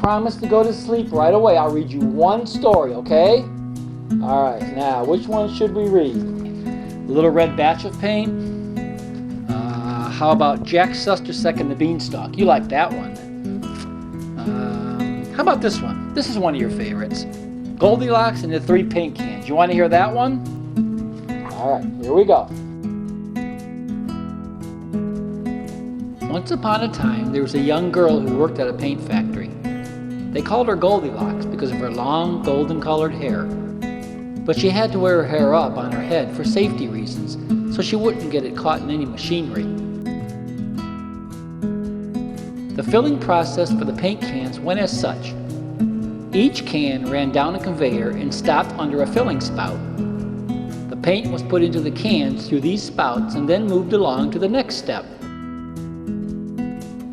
promise to go to sleep right away. I'll read you one story, okay? All right, now, which one should we read? Little Red Batch of Paint? How about Jack Sustersuck and the Beanstalk? You like that one. How about this one? This is one of your favorites. Goldilocks and the Three Paint Cans. You want to hear that one? All right, here we go. Once upon a time, there was a young girl who worked at a paint factory. They called her Goldilocks because of her long, golden-colored hair. But she had to wear her hair up on her head for safety reasons, so she wouldn't get it caught in any machinery. The filling process for the paint cans went as such. Each can ran down a conveyor and stopped under a filling spout. The paint was put into the cans through these spouts and then moved along to the next step.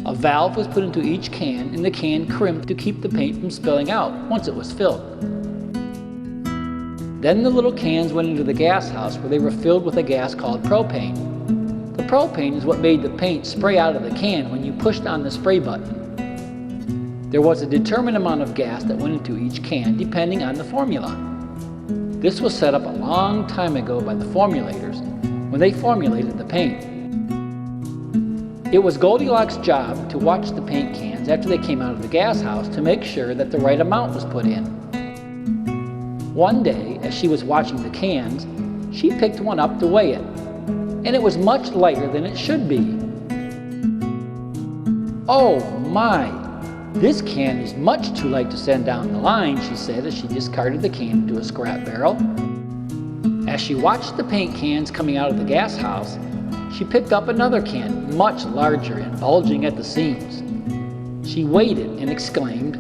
A valve was put into each can and the can crimped to keep the paint from spilling out once it was filled. Then the little cans went into the gas house where they were filled with a gas called propane. The propane is what made the paint spray out of the can when you pushed on the spray button. There was a determined amount of gas that went into each can depending on the formula. This was set up a long time ago by the formulators when they formulated the paint. It was Goldilocks' job to watch the paint cans after they came out of the gas house to make sure that the right amount was put in. One day, as she was watching the cans, she picked one up to weigh it, and it was much lighter than it should be. "Oh my, this can is much too light to send down the line," she said as she discarded the can into a scrap barrel. As she watched the paint cans coming out of the gas house, she picked up another can, much larger and bulging at the seams. She weighed it and exclaimed,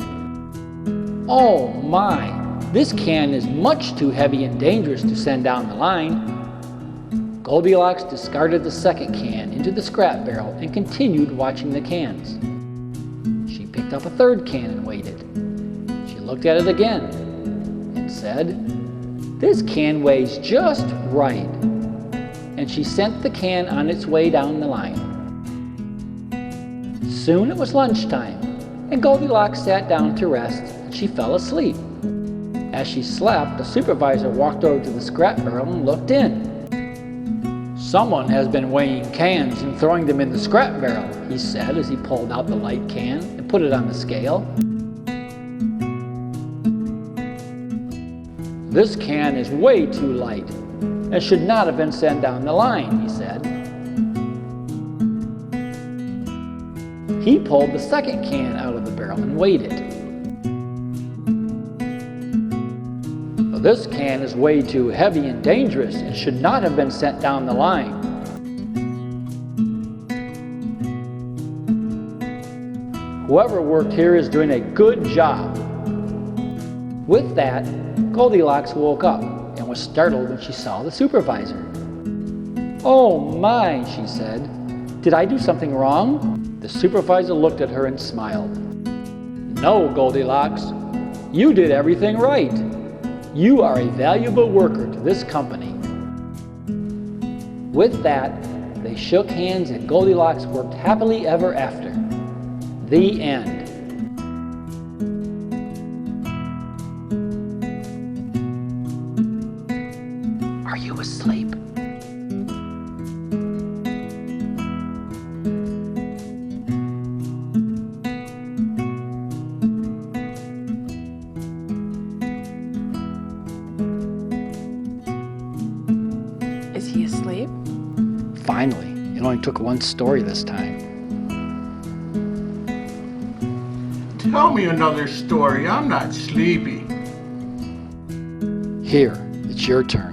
"Oh my, this can is much too heavy and dangerous to send down the line." Goldilocks discarded the second can into the scrap barrel and continued watching the cans. She picked up a third can and weighed it. She looked at it again and said, "This can weighs just right." And she sent the can on its way down the line. Soon it was lunchtime, and Goldilocks sat down to rest, and she fell asleep. As she slept, the supervisor walked over to the scrap barrel and looked in. "Someone has been weighing cans and throwing them in the scrap barrel," he said as he pulled out the light can and put it on the scale. "This can is way too light and should not have been sent down the line," he said. He pulled the second can out of the barrel and weighed it. "This can is way too heavy and dangerous and should not have been sent down the line." "Whoever worked here is doing a good job." With that, Goldilocks woke up and was startled when she saw the supervisor. "Oh my," she said. "Did I do something wrong?" The supervisor looked at her and smiled. "No, Goldilocks, you did everything right. You are a valuable worker to this company." With that, they shook hands and Goldilocks worked happily ever after. The end. Are you asleep? Is he asleep? Finally, it only took one story this time. Tell me another story. I'm not sleepy. Here, it's your turn.